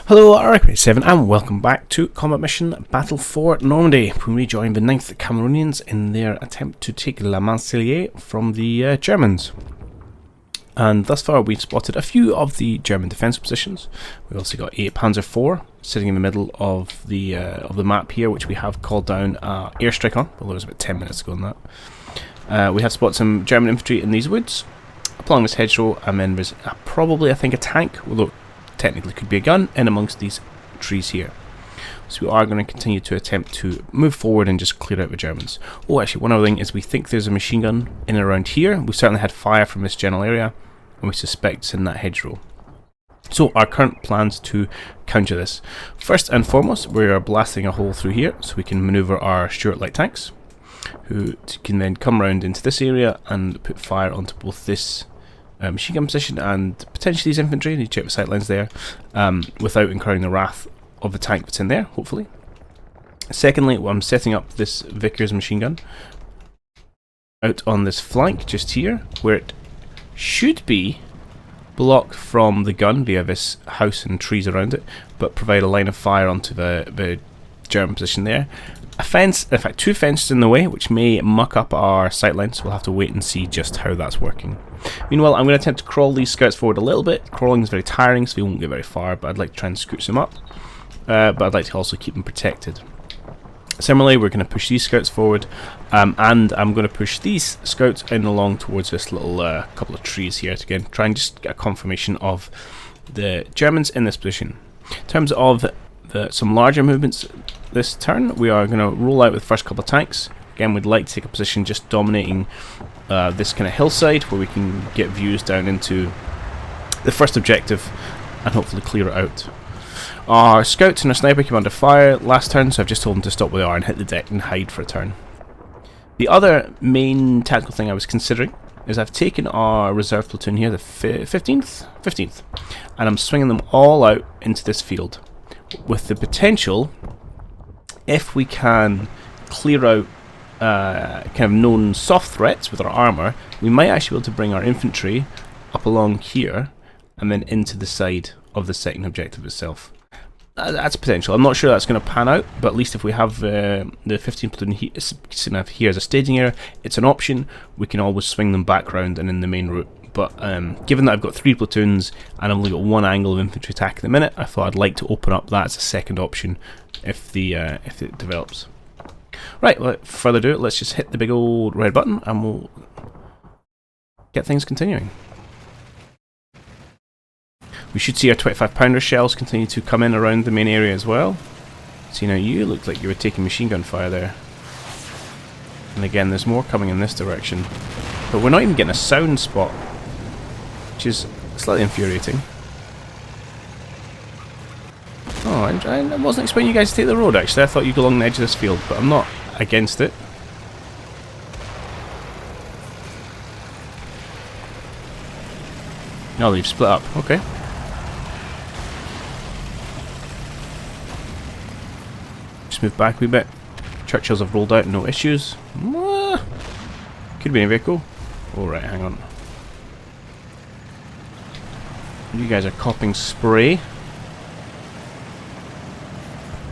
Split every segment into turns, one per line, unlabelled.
Hello, R7 and welcome back to Combat Mission Battle for Normandy. We rejoin the 9th Cameroonians in their attempt to take La Mancelliere from the Germans. And thus far we've spotted a few of the German defence positions. We've also got a Panzer IV sitting in the middle of the map here, which we have called down airstrike on, although it was about 10 minutes ago on that. We have spotted some German infantry in these woods along this hedgerow, and then there's probably, I think, a tank, although technically could be a gun, in amongst these trees here. So we are going to continue to attempt to move forward and just clear out the Germans. Oh, actually, one other thing is we think there's a machine gun in and around here. We've certainly had fire from this general area, and we suspect it's in that hedgerow. So our current plans to counter this. First and foremost, we are blasting a hole through here so we can manoeuvre our Stuart light tanks, who can then come round into this area and put fire onto both this machine gun position and potentially these infantry. You check the sightlines there, without incurring the wrath of the tank that's in there, hopefully. Secondly, I'm setting up this Vickers machine gun out on this flank just here, where it should be blocked from the gun via this house and trees around it, but provide a line of fire onto the German position there. A fence, in fact two fences in the way, which may muck up our sightlines, so we'll have to wait and see just how that's working. Meanwhile, I'm going to attempt to crawl these scouts forward a little bit. Crawling is very tiring, so we won't get very far, but I'd like to try and scoot them up. But I'd like to also keep them protected. Similarly, we're going to push these scouts forward, and I'm going to push these scouts in along towards this little couple of trees here to again try and just get a confirmation of the Germans in this position. In terms of some larger movements this turn, we are going to roll out with the first couple of tanks. Again, we'd like to take a position just dominating this kind of hillside where we can get views down into the first objective and hopefully clear it out. Our scouts and our sniper came under fire last turn, so I've just told them to stop where they are and hit the deck and hide for a turn. The other main tactical thing I was considering is I've taken our reserve platoon here, the 15th, and I'm swinging them all out into this field with the potential, if we can clear out kind of known soft threats with our armour, we might actually be able to bring our infantry up along here and then into the side of the second objective itself. That's potential. I'm not sure that's going to pan out, but at least if we have the 15th platoon here as a staging area, it's an option. We can always swing them back round and in the main route. But given that I've got 3 platoons and I've only got one angle of infantry attack at the minute, I thought I'd like to open up that as a second option if it develops. Right, without further ado, let's just hit the big old red button and we'll get things continuing. We should see our 25-pounder shells continue to come in around the main area as well. See, now you looked like you were taking machine gun fire there. And again, there's more coming in this direction. But we're not even getting a sound spot, which is slightly infuriating. Oh, I wasn't expecting you guys to take the road, actually. I thought you'd go along the edge of this field, but I'm not against it. No, they've split up. Okay. Just move back a wee bit. Churchills have rolled out, no issues. Could be in a vehicle. Alright, hang on. You guys are copping spray.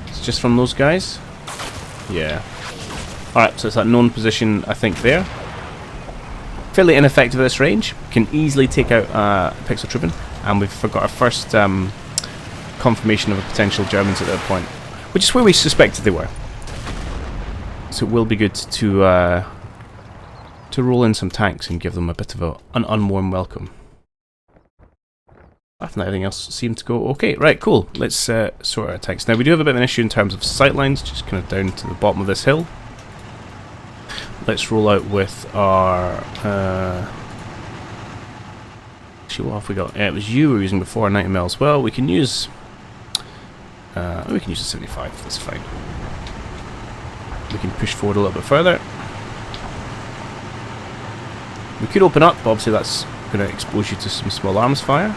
It's just from those guys? Yeah. Alright, so it's that known position, I think, there. Fairly ineffective at this range. Can easily take out pixel trooping. And we've got our first confirmation of a potential Germans at that point. Which is where we suspected they were. So it will be good to roll in some tanks and give them a bit of an unwarm welcome. Apart from that, everything else seemed to go okay. Right, cool. Let's sort our tanks. Now, we do have a bit of an issue in terms of sightlines, just kind of down to the bottom of this hill. Let's roll out with our... actually, what have we got? Yeah, it was you we were using before, 90mm. Well, we can use... we can use a 75, that's fine. We can push forward a little bit further. We could open up, but obviously that's going to expose you to some small arms fire.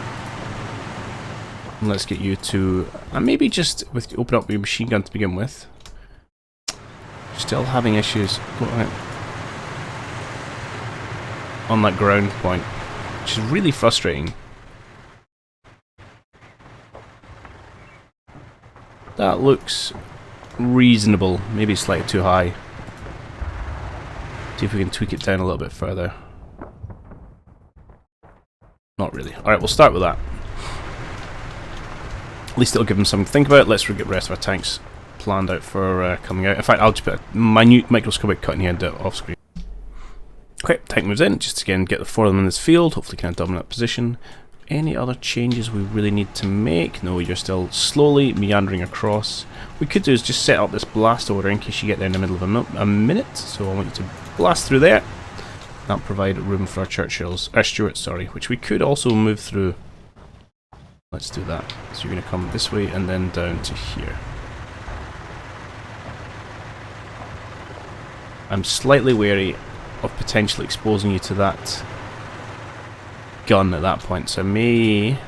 And let's get you to... maybe just open up your machine gun to begin with. Still having issues on that ground point, which is really frustrating. That looks reasonable. Maybe slightly too high. See if we can tweak it down a little bit further. Not really. Alright, we'll start with that. At least it'll give them something to think about. Let's get the rest of our tanks planned out for coming out. In fact, I'll just put a minute microscopic cutting head off screen. Okay, tank moves in. Just again, get the 4 of them in this field. Hopefully kind of dominant position. Any other changes we really need to make? No, you're still slowly meandering across. What we could do is just set up this blast order in case you get there in the middle of a minute. So I want you to blast through there. That'll provide room for our Churchills, Stuarts, sorry, which we could also move through. Let's do that. So you're going to come this way and then down to here. I'm slightly wary of potentially exposing you to that gun at that point, so I may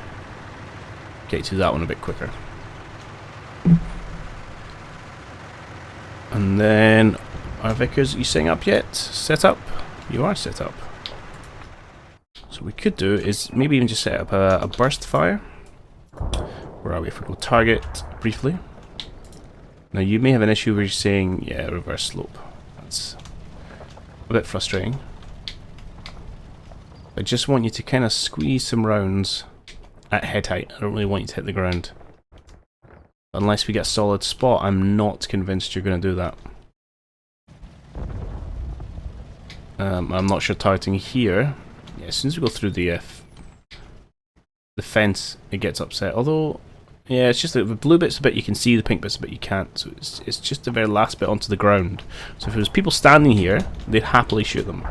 get you to that one a bit quicker. And then our Vickers, are you setting up yet? Set up? You are set up. So what we could do is maybe even just set up a burst fire. Where are we? If we go target briefly. Now you may have an issue where you're saying, yeah, reverse slope. That's a bit frustrating. I just want you to kind of squeeze some rounds at head height. I don't really want you to hit the ground. Unless we get a solid spot, I'm not convinced you're going to do that. I'm not sure targeting here. Yeah, as soon as we go through the fence, it gets upset. Although, yeah, it's just that the blue bit's a bit you can see, the pink bit's a bit you can't. So it's just the very last bit onto the ground. So if it was people standing here, they'd happily shoot them.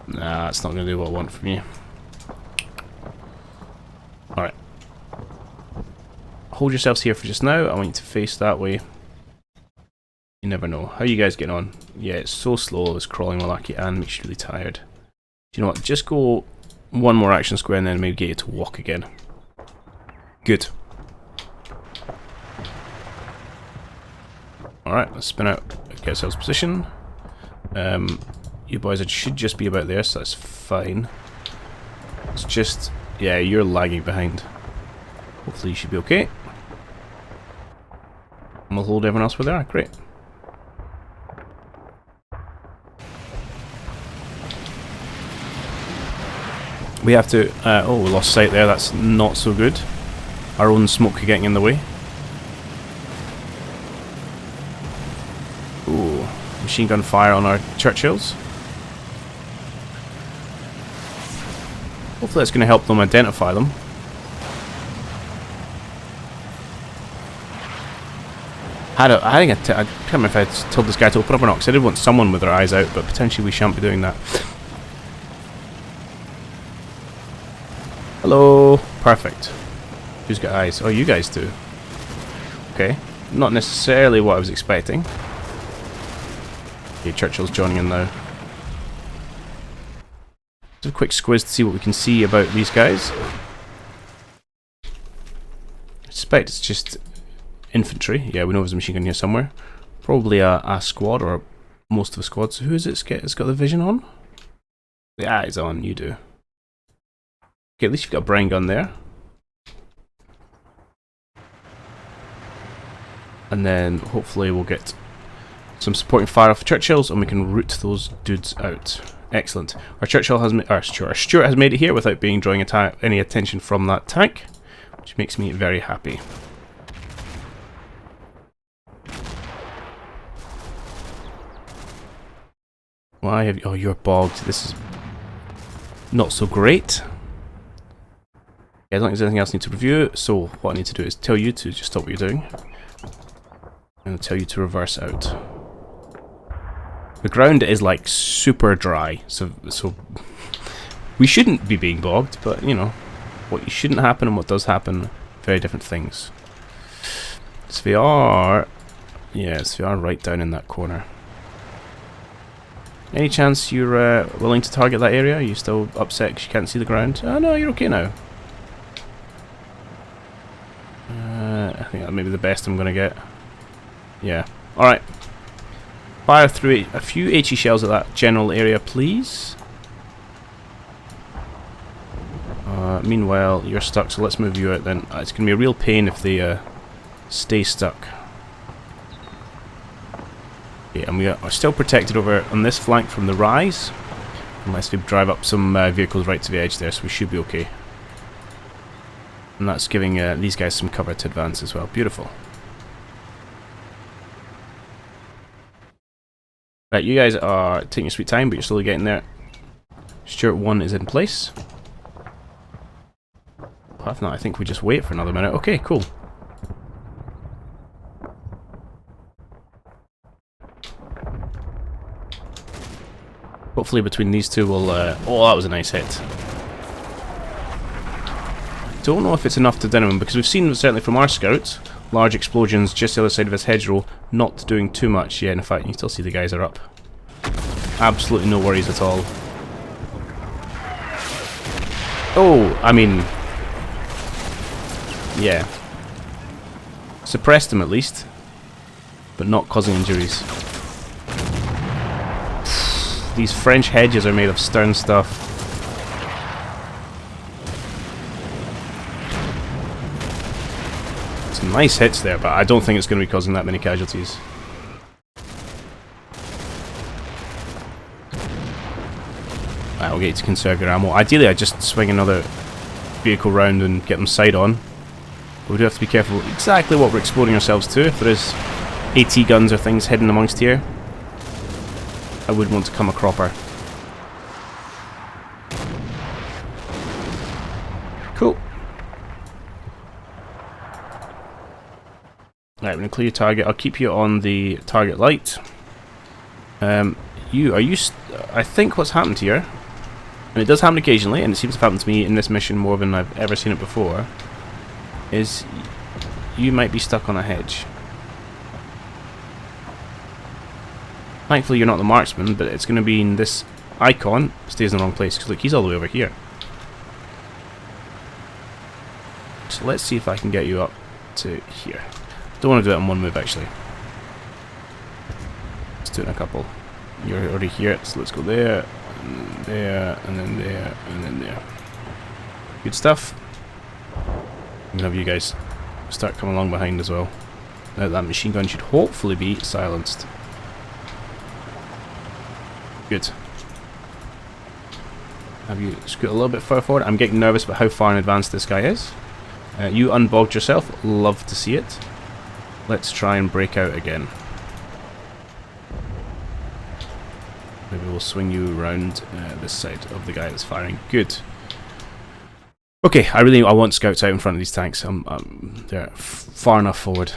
Nah, it's not going to do what I want from you. Alright. Hold yourselves here for just now. I want you to face that way. You never know. How are you guys getting on? Yeah, it's so slow, this crawling malarkey, and makes you really tired. Do you know what? Just go one more action square and then maybe get you to walk again. Good. Alright, let's spin out, get ourselves position. You boys should just be about there, so that's fine. It's just, yeah, you're lagging behind. Hopefully you should be okay. And we'll hold everyone else where they are, great. We have to, oh, we lost sight there, that's not so good. Our own smoke getting in the way. Ooh, machine gun fire on our Churchills. Hopefully that's going to help them identify them. I can't remember if I told this guy to open up or not, because I did want someone with their eyes out, but potentially we shan't be doing that. Hello! Perfect. Who's got eyes? Oh, you guys do. Okay. Not necessarily what I was expecting. Okay, Churchill's joining in now. Just a quick squiz to see what we can see about these guys. I suspect it's just infantry. Yeah, we know there's a machine gun here somewhere. Probably a squad, or most of the squads. Who is it? It's got the vision on? The eyes on, you do. Okay, at least you've got a brain gun there. And then hopefully we'll get some supporting fire off the Churchills and we can root those dudes out. Excellent. Our Churchill has our Stuart has made it here without being drawing any attention from that tank, which makes me very happy. Why have you, oh, you're bogged. This is not so great. Yeah, I don't think there's anything else I need to review, so what I need to do is tell you to just stop what you're doing. And I'll tell you to reverse out. The ground is like super dry, so we shouldn't be being bogged, but you know, what shouldn't happen and what does happen, very different things. So they are, yes, they are right down in that corner. Any chance you're willing to target that area? Are you still upset because you can't see the ground? Oh no, you're okay now. I think that may be the best I'm going to get. Yeah. Alright. Fire through a few HE shells at that general area, please. Meanwhile, you're stuck, so let's move you out then. It's going to be a real pain if they stay stuck. Okay, and we are still protected over on this flank from the rise. Unless we drive up some vehicles right to the edge there, so we should be okay. And that's giving these guys some cover to advance as well. Beautiful. Right, you guys are taking your sweet time, but you're slowly getting there. Stuart 1 is in place. If not, I think we just wait for another minute. Okay, cool. Hopefully between these two we'll... oh, that was a nice hit. Don't know if it's enough to down him, because we've seen, certainly from our scouts, large explosions just the other side of this hedgerow, not doing too much. Yeah, in fact, you can still see the guys are up. Absolutely no worries at all. Oh, I mean... yeah. Suppressed them at least, but not causing injuries. These French hedges are made of stern stuff. Some nice hits there, but I don't think it's going to be causing that many casualties. Right, we'll get you to conserve your ammo. Ideally, I'd just swing another vehicle round and get them side on. But we do have to be careful exactly what we're exposing ourselves to. If there is AT guns or things hidden amongst here, I would want to come a cropper. Cool. Right, I'm going to clear your target. I'll keep you on the target light. I think what's happened here, and it does happen occasionally, and it seems to have happened to me in this mission more than I've ever seen it before, is you might be stuck on a hedge. Thankfully you're not the marksman, but it's going to be in this icon, stays in the wrong place, because look, he's all the way over here. So let's see if I can get you up to here. Don't want to do it in one move actually. Let's do it in a couple. You're already here, so let's go there, and there, and then there, and then there. Good stuff. I'm going to have you guys start coming along behind as well. Now that machine gun should hopefully be silenced. Good. Have you scoot a little bit further forward? I'm getting nervous about how far in advance this guy is. You unbogged yourself. Love to see it. Let's try and break out again. Maybe we'll swing you around this side of the guy that's firing. Good. Okay, I want scouts out in front of these tanks. They're far enough forward.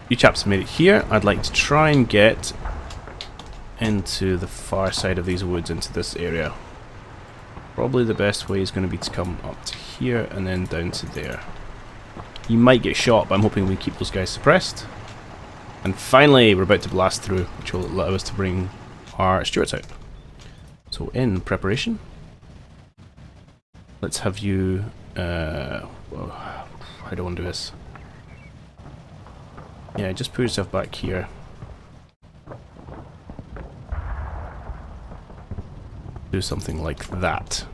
You chaps have made it here. I'd like to try and get into the far side of these woods, into this area. Probably the best way is going to be to come up to here and then down to there. You might get shot, but I'm hoping we keep those guys suppressed. And finally, we're about to blast through, which will allow us to bring our Stuarts out. So in preparation, let's have you... well, how do I want to do this? Yeah, just put yourself back here. Do something like that.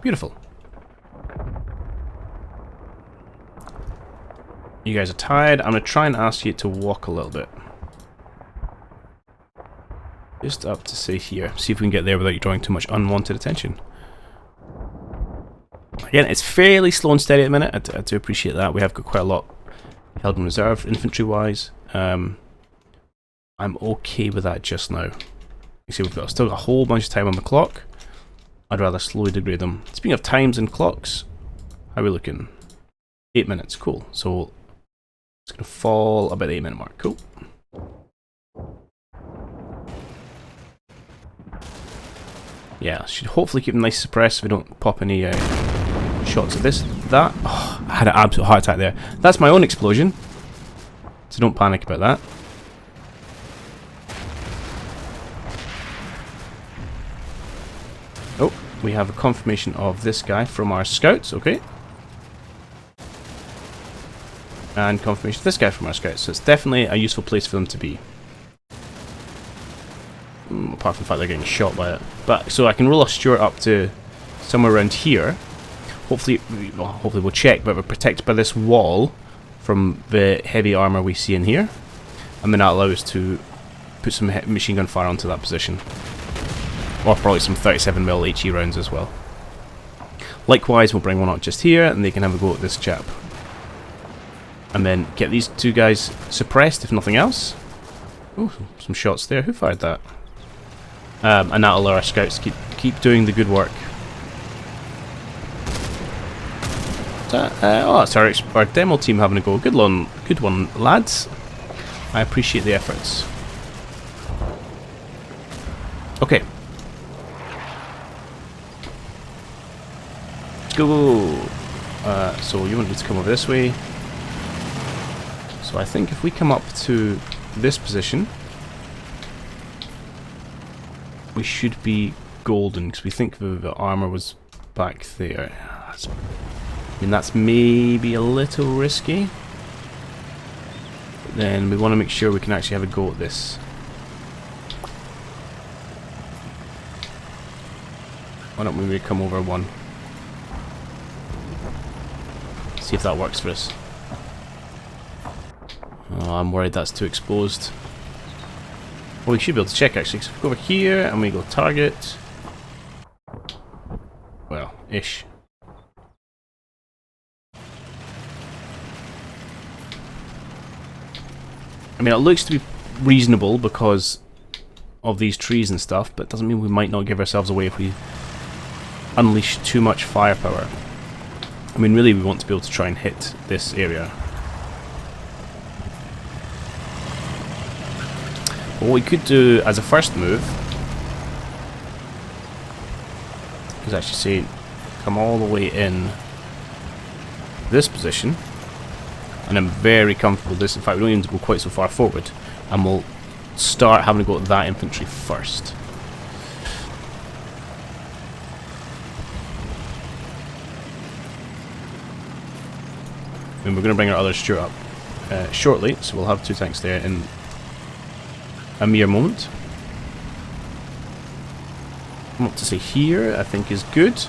Beautiful. You guys are tired. I'm going to try and ask you to walk a little bit. Just up to say here. See if we can get there without you drawing too much unwanted attention. Again, it's fairly slow and steady at the minute. I do appreciate that. We have got quite a lot held in reserve, infantry-wise. I'm okay with that just now. You see, we've got still got a whole bunch of time on the clock. I'd rather slowly degrade them. Speaking of times and clocks, how are we looking? 8 minutes, cool. So it's going to fall about the 8 minute mark, cool. Yeah, should hopefully keep them nice suppressed so we don't pop any shots of this. That, oh, I had an absolute heart attack there. That's my own explosion, so don't panic about that. Oh, we have a confirmation of this guy from our scouts, okay. And confirmation of this guy from our scouts, so it's definitely a useful place for them to be. Apart from the fact they're getting shot by it. But so I can roll a Stuart up to somewhere around here. Hopefully, well, hopefully we'll check, but we're protected by this wall from the heavy armour we see in here. And then that'll allow us to put some machine gun fire onto that position. Or probably some 37mm HE rounds as well. Likewise, we'll bring one up just here, and they can have a go at this chap. And then get these two guys suppressed, if nothing else. Ooh, some shots there. Who fired that? And that'll allow our scouts to keep doing the good work. Oh, that's our demo team having a go. Good one, lads. I appreciate the efforts. Okay. Let's go. So you want me to come over this way. So I think if we come up to this position, we should be golden, because we think the armour was back there. I mean, that's maybe a little risky. But then we want to make sure we can actually have a go at this. Why don't we come over one? See if that works for us. Oh, I'm worried that's too exposed. Well, we should be able to check actually. So if we go over here and we go target. Well, ish. I mean, it looks to be reasonable because of these trees and stuff, but it doesn't mean we might not give ourselves away if we unleash too much firepower. I mean, really, we want to be able to try and hit this area. But what we could do as a first move is actually say, come all the way in this position. And I'm very comfortable with this. In fact, we don't even need to go quite so far forward. And we'll start having to go at that infantry first. And we're going to bring our other Stuart up shortly. So we'll have two tanks there in a mere moment. Come up to say here, I think is good.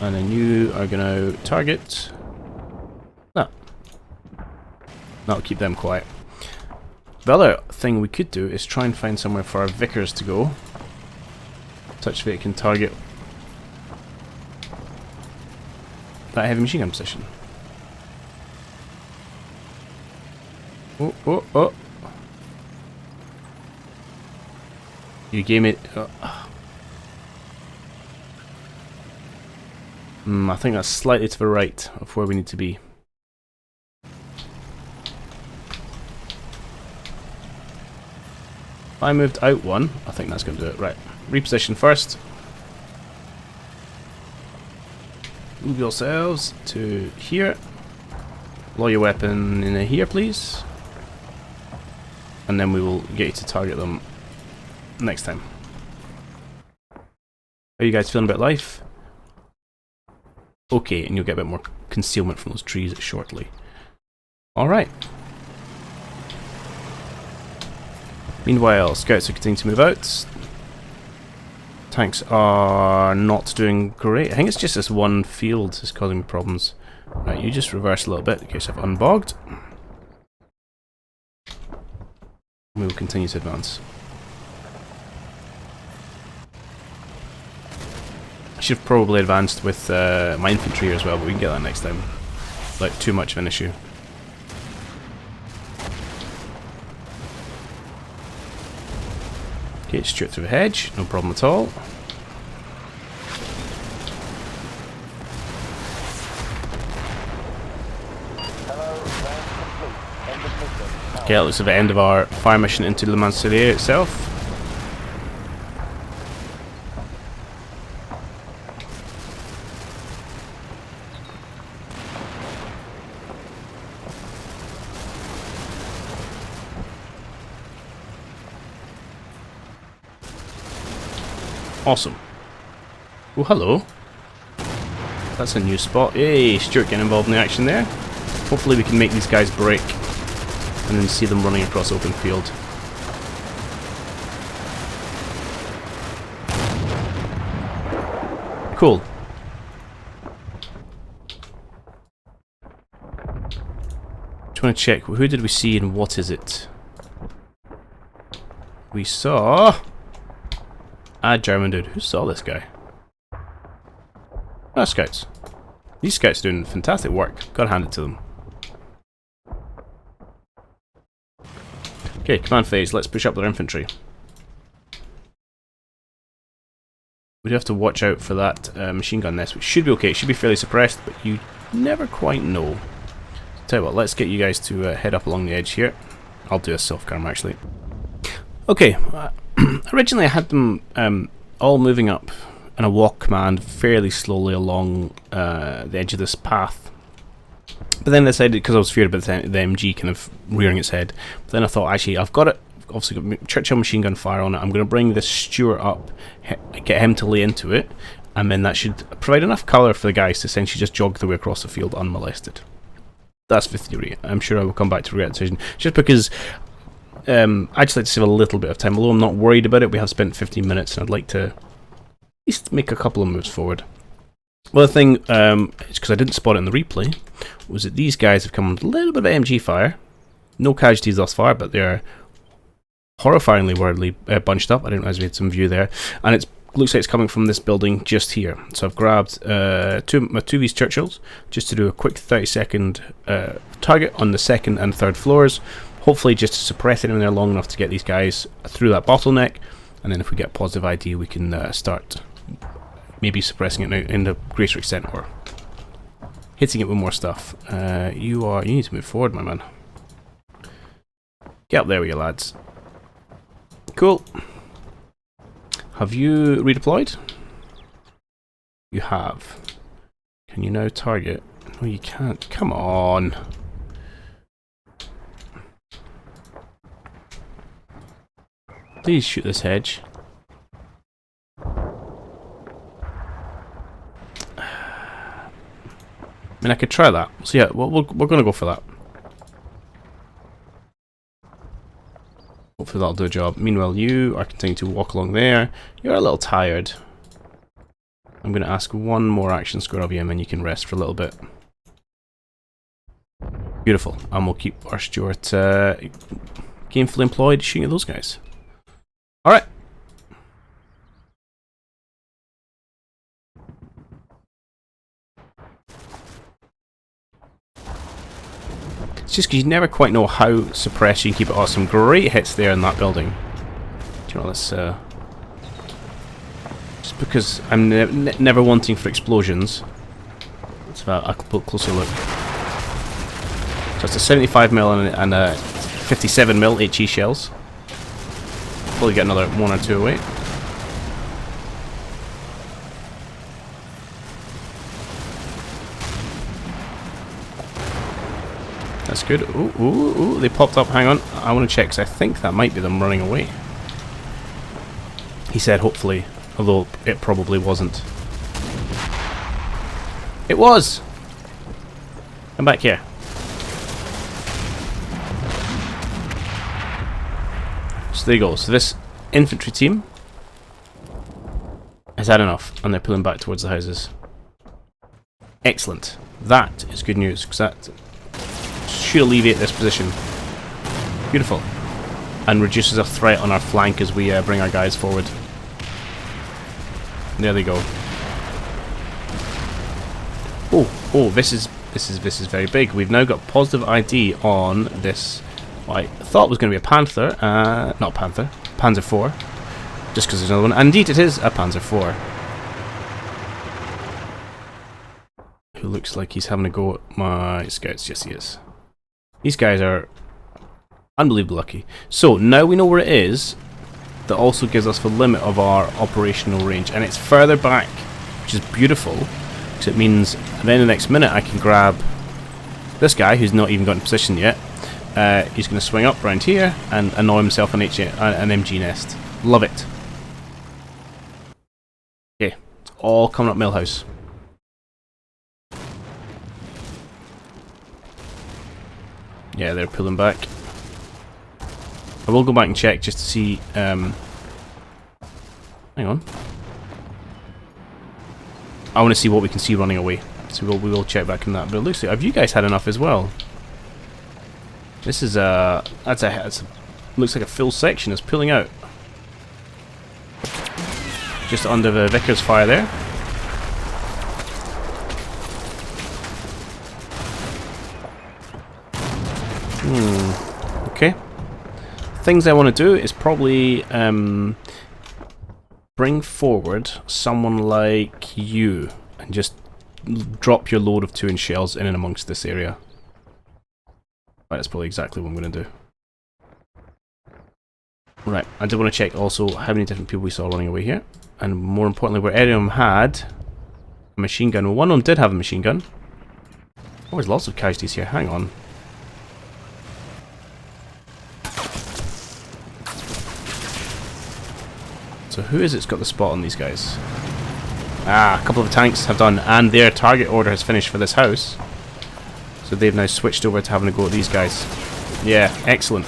And then you are going to target. No. That'll keep them quiet. The other thing we could do is try and find somewhere for our Vickers to go, such that it can target that heavy machine gun position. Oh, oh, oh. You gave me... I think that's slightly to the right of where we need to be. If I moved out one, I think that's going to do it. Right. Reposition first. Move yourselves to here. Blow your weapon in here, please. And then we will get you to target them next time. How are you guys feeling about life? Okay, and you'll get a bit more concealment from those trees shortly. Alright. Meanwhile, scouts are continuing to move out. Tanks are not doing great. I think it's just this one field that's causing me problems. Right, you just reverse a little bit in case I've unbogged. We will continue to advance. I should have probably advanced with my infantry here as well, but we can get that next time. Like, too much of an issue. Okay, straight through the hedge, no problem at all. Okay, that looks like the end of our fire mission into the Mancelliere itself. Awesome. Oh, hello. That's a new spot. Hey, Stuart getting involved in the action there. Hopefully we can make these guys break and then see them running across open field. Cool. Just want to check, who did we see and what is it? We saw a German dude. Who saw this guy? Ah, scouts. These scouts are doing fantastic work. Gotta hand it to them. Okay, command phase. Let's push up their infantry. We do have to watch out for that machine gun nest, which should be okay. It should be fairly suppressed, but you never quite know. Tell you what, let's get you guys to head up along the edge here. I'll do a self-carm actually. Okay, originally I had them all moving up in a walk command fairly slowly along the edge of this path. But then I decided, because I was feared about the MG kind of rearing its head, but then I thought, actually, I've got it. Obviously got Churchill machine gun fire on it. I'm going to bring this Stuart up, get him to lay into it, and then that should provide enough colour for the guys to essentially just jog their way across the field unmolested. That's the theory. I'm sure I will come back to regret the decision, just because I'd just like to save a little bit of time. Although I'm not worried about it, we have spent 15 minutes, and I'd like to at least make a couple of moves forward. Well, the thing, it's because I didn't spot it in the replay, was that these guys have come with a little bit of MG fire. No casualties thus far, but they're horrifyingly wordly bunched up. I didn't realize we had some view there. And it looks like it's coming from this building just here. So I've grabbed two of these Churchills just to do a quick 30-second target on the second and third floors. Hopefully just to suppress it in there long enough to get these guys through that bottleneck. And then if we get positive ID, we can start maybe suppressing it now in a greater extent, or hitting it with more stuff. You need to move forward, my man. Get up there with you lads. Cool. Have you redeployed? You have. Can you now target? No, you can't. Come on. Please shoot this hedge. I mean, I could try that. So yeah, we're going to go for that. Hopefully that'll do a job. Meanwhile, you are continuing to walk along there. You're a little tired. I'm going to ask one more action score of you, and then you can rest for a little bit. Beautiful. And we'll keep our Stuart gainfully employed shooting at those guys. Alright. It's just because you never quite know how suppressed you can keep it. Oh, some great hits there in that building. Do you know, let's just because I'm never wanting for explosions. Let's have a closer look. So it's a 75mm and a 57mm HE shells. Probably get another one or two away. That's good. Ooh, they popped up. Hang on. I want to check, because I think that might be them running away. He said hopefully, although it probably wasn't. It was! Come back here. So there you go. So this infantry team has had enough, and they're pulling back towards the houses. Excellent. That is good news, because that should alleviate this position. Beautiful. And reduces a threat on our flank as we bring our guys forward. There they go. Oh, this is very big. We've now got positive ID on this. What I thought was going to be a Panther, not Panther, Panzer IV. Just because there's another one. And indeed, it is a Panzer IV. Who looks like he's having a go at my scouts. Yes, he is. These guys are unbelievably lucky. So now we know where it is. That also gives us the limit of our operational range, and it's further back, which is beautiful. Because it means then the next minute I can grab this guy who's not even got in position yet. He's going to swing up around here and annoy himself an MG nest. Love it. Okay, it's all coming up Millhouse. Yeah, they're pulling back. I will go back and check just to see. Hang on. I want to see what we can see running away. So we will check back on that. But it looks like, have you guys had enough as well? This is looks like a full section is pulling out. Just under the Vickers fire there. Okay. Things I want to do is probably bring forward someone like you and just drop your load of 2-inch shells in and amongst this area. Right, that's probably exactly what I'm going to do. Right, I did want to check also how many different people we saw running away here. And more importantly, where any of them had a machine gun. Well, one of them did have a machine gun. Oh, there's lots of casualties here. Hang on. So who is it's got the spot on these guys? Ah, a couple of tanks have done, and their target order has finished for this house. So they've now switched over to having a go at these guys. Yeah, excellent.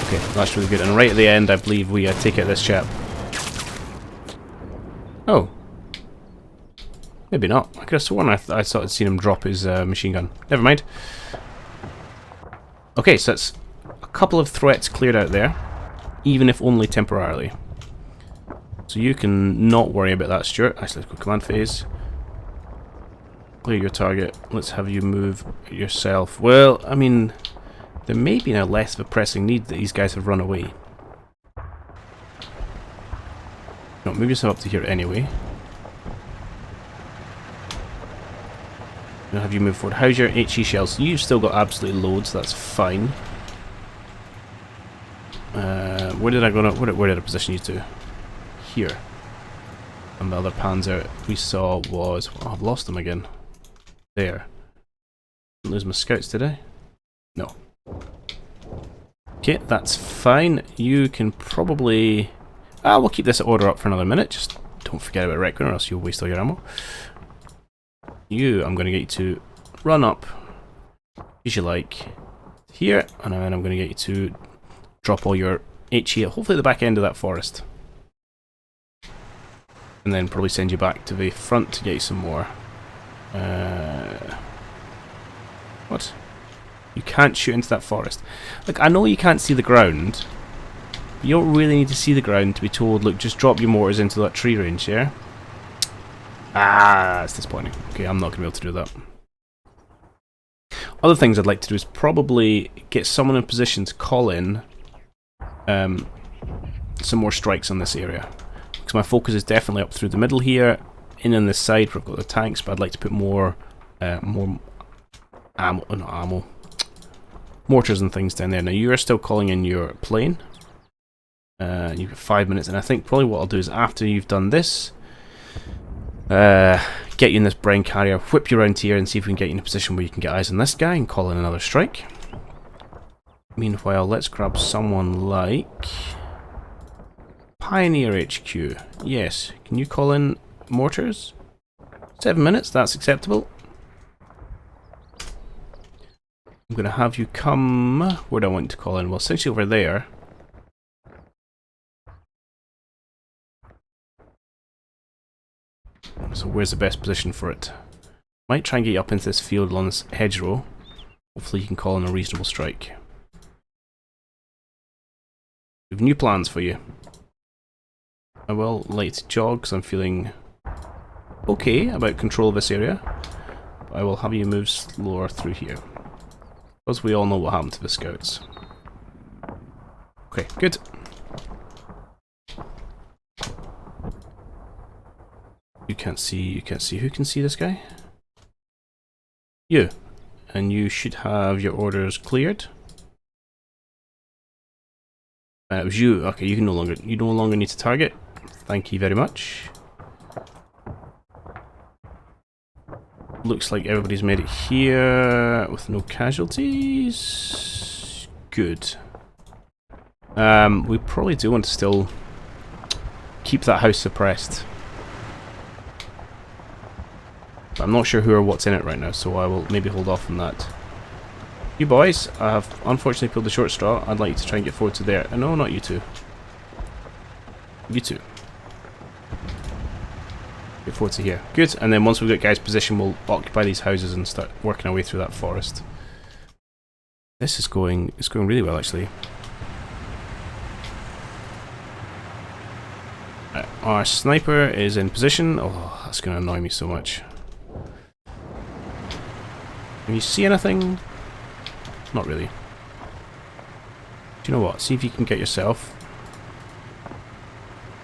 Okay, that's really good. And right at the end, I believe we take out this chap. Oh. Maybe not. I could have sworn I thought I'd seen him drop his machine gun. Never mind. Okay, so that's a couple of threats cleared out there, even if only temporarily. So you can not worry about that, Stuart. Actually, let's go command phase. Clear your target. Let's have you move yourself. Well, I mean, there may be now less of a pressing need that these guys have run away. No, move yourself up to here anyway. I'll have you move forward. How's your HE shells? You've still got absolutely loads, that's fine. Where did I go? Where did I position you to? Here. And the other Panzer we saw was... Oh, I've lost them again. There. Didn't lose my scouts, did I? No. Okay, that's fine. You can probably... we'll keep this order up for another minute. Just don't forget about Requiem or else you'll waste all your ammo. You, I'm going to get you to run up, as you like, here, and then I'm going to get you to drop all your HE, hopefully at the back end of that forest. And then probably send you back to the front to get you some more. What? You can't shoot into that forest. Look, I know you can't see the ground, but you don't really need to see the ground to be told, look, just drop your mortars into that tree range, yeah? Ah, that's disappointing. Okay, I'm not going to be able to do that. Other things I'd like to do is probably get someone in position to call in some more strikes on this area. Because my focus is definitely up through the middle here, in on this side where I've got the tanks, but I'd like to put more ammo, not ammo, mortars and things down there. Now you are still calling in your plane. You've got 5 minutes, and I think probably what I'll do is after you've done this, get you in this brain carrier, whip you around here and see if we can get you in a position where you can get eyes on this guy and call in another strike. Meanwhile, let's grab someone like Pioneer HQ. Yes, can you call in mortars? 7 minutes, that's acceptable. I'm going to have you come... Where do I want you to call in? Well, essentially over there. So where's the best position for it? Might try and get you up into this field along this hedgerow. Hopefully you can call in a reasonable strike. We have new plans for you. I will like to jog because I'm feeling okay about control of this area. But I will have you move slower through here. Because we all know what happened to the scouts. Okay, good. You can't see, who can see this guy? You. And you should have your orders cleared. It was you. Okay, you no longer need to target. Thank you very much. Looks like everybody's made it here with no casualties. Good. We probably do want to still keep that house suppressed. I'm not sure who or what's in it right now, so I will maybe hold off on that. You boys have unfortunately pulled the short straw. I'd like you to try and get forward to there. No, not you two. You two. Get forward to here. Good, and then once we've got guys' position, we'll occupy these houses and start working our way through that forest. This is going, it's going really well actually. Our sniper is in position. Oh, that's going to annoy me so much. Can you see anything? Not really. Do you know what? See if you can get yourself.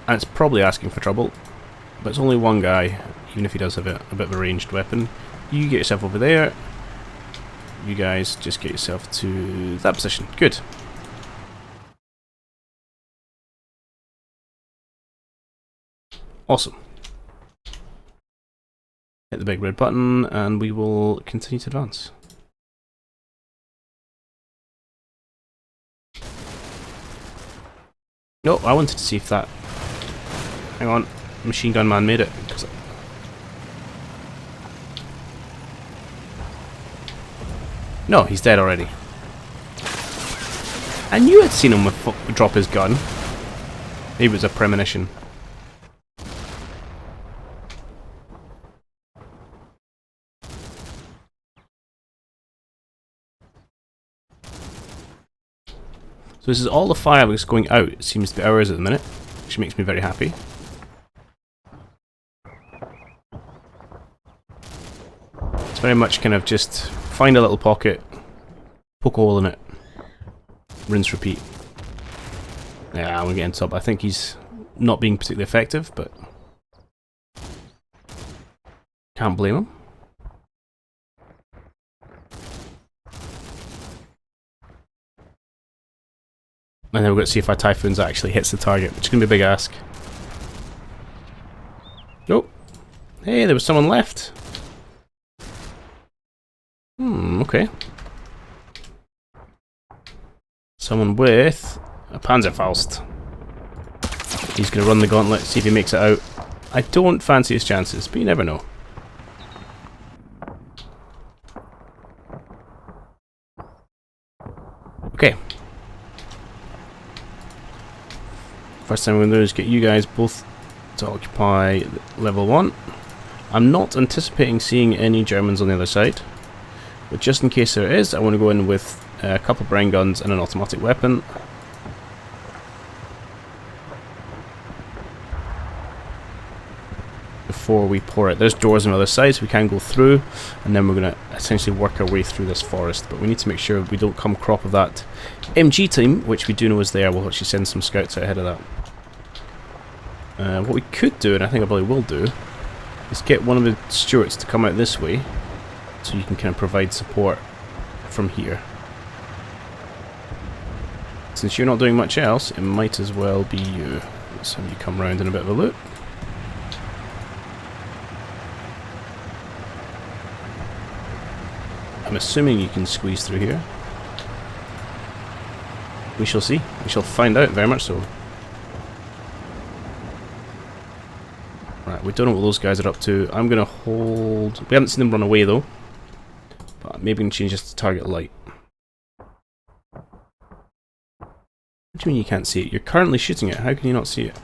And it's probably asking for trouble. But it's only one guy, even if he does have a bit of a ranged weapon. You get yourself over there. You guys just get yourself to that position. Good. Awesome. Hit the big red button and we will continue to advance. No, I wanted to see if that... Hang on. Machine gun man made it. No, he's dead already. I knew I'd seen him drop his gun. Maybe it was a premonition. So this is all the fireworks going out. It seems to be ours at the minute, which makes me very happy. It's very much kind of just find a little pocket, poke a hole in it, rinse, repeat. Yeah, I'm getting top. I think he's not being particularly effective, but can't blame him. And then we've got to see if our Typhoons actually hits the target, which is going to be a big ask. Nope. Hey, there was someone left. Okay. Someone with a Panzerfaust. He's going to run the gauntlet, see if he makes it out. I don't fancy his chances, but you never know. Okay. First thing we're going to do is get you guys both to occupy level 1. I'm not anticipating seeing any Germans on the other side, but just in case there is, I want to go in with a couple of brain guns and an automatic weapon. Before we pour it. There's doors on the other side, so we can go through, and then we're going to essentially work our way through this forest, but we need to make sure we don't come crop of that MG team, which we do know is there. We'll actually send some scouts out ahead of that. What we could do, and I think I probably will do, is get one of the Stuarts to come out this way, so you can kind of provide support from here. Since you're not doing much else, it might as well be you. Let's have you come round in a bit of a loop. I'm assuming you can squeeze through here. We shall see. We shall find out, very much so. Right, we don't know what those guys are up to. I'm going to hold... We haven't seen them run away, though. But maybe we can change this to target light. What do you mean you can't see it? You're currently shooting it. How can you not see it?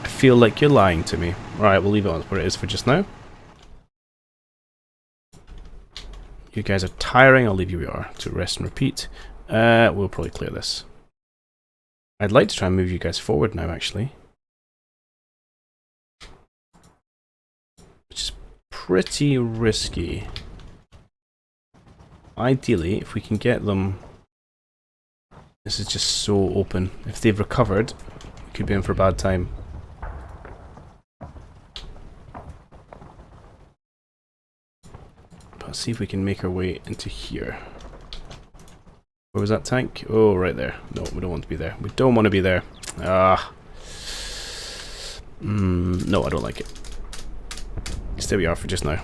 I feel like you're lying to me. Right, we'll leave it on where it is for just now. You guys are tiring. I'll leave you where you are to rest and repeat. We'll probably clear this. I'd like to try and move you guys forward now, actually. Which is pretty risky. Ideally, if we can get them... This is just so open. If they've recovered, we could be in for a bad time. Let's see if we can make our way into here. Where was that tank? Oh, right there. No, we don't want to be there. We don't want to be there. Ah. No, I don't like it. Stay where we are for just now.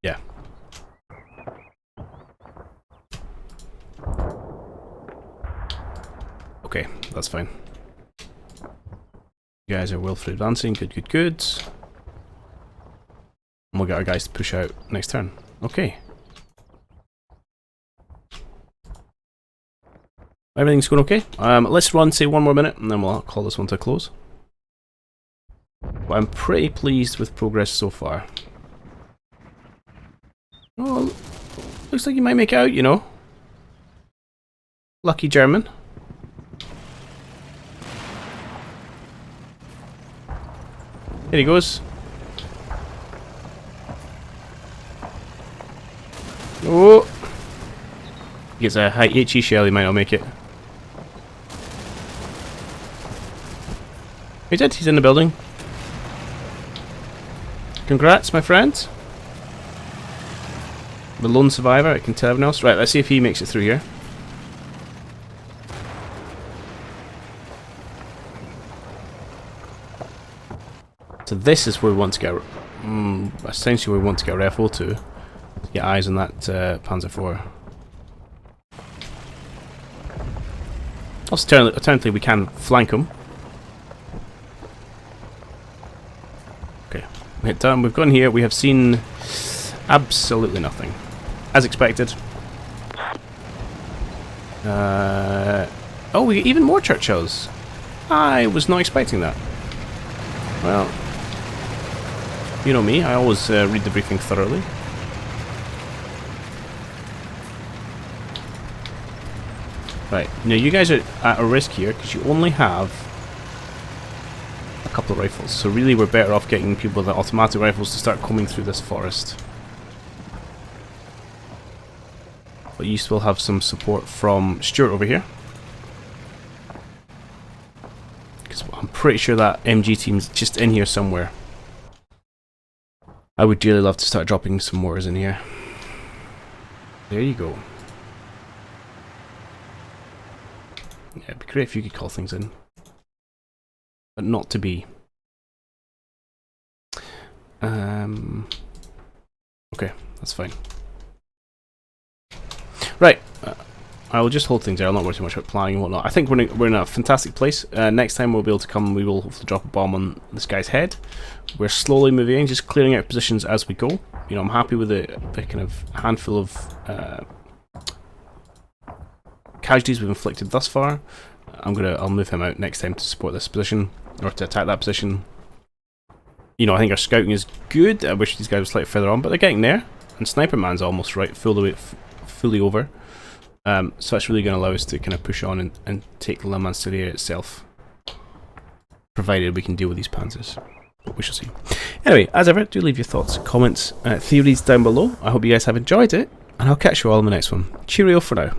Yeah. Okay, that's fine. You guys are willfully advancing. Good, good, good. And we'll get our guys to push out next turn. Okay. Everything's going okay. Let's run, say, one more minute, and then we'll call this one to a close. But I'm pretty pleased with progress so far. Oh, looks like you might make it out, you know. Lucky German. Here he goes. Oh! He gets a high HE shell, he might not make it. He did, he's in the building. Congrats, my friend. The lone survivor, I can tell everyone else. Right, let's see if he makes it through here. So this is where we want to get, essentially where we want to get a Refo to get eyes on that Panzer IV. Alternatively, we can flank him. Okay, hit done. We've gone here. We have seen absolutely nothing, as expected. Oh, we get even more Churchills. I was not expecting that. Well, you know me. I always read the briefing thoroughly. Right, now you guys are at a risk here because you only have a couple of rifles, so really we're better off getting people with automatic rifles to start combing through this forest. But you still have some support from Stuart over here, because I'm pretty sure that MG team's just in here somewhere. I would really love to start dropping some mortars in here. There you go. Yeah, it'd be great if you could call things in. But not to be. Okay, that's fine. Right, I will just hold things there. I'll not worry too much about planning and whatnot. I think we're in a fantastic place. Next time we'll be able to come, we will hopefully drop a bomb on this guy's head. We're slowly moving, just clearing out positions as we go. You know, I'm happy with the kind of handful of casualties we've inflicted thus far. I'll move him out next time to support this position, or to attack that position. You know, I think our scouting is good. I wish these guys were slightly further on, but they're getting there. And Sniper Man's almost right, fully over. So that's really going to allow us to kind of push on and take La Mancelliere itself, provided we can deal with these panzers. But we shall see. Anyway, as ever, do leave your thoughts, comments, theories down below. I hope you guys have enjoyed it, and I'll catch you all in the next one. Cheerio for now.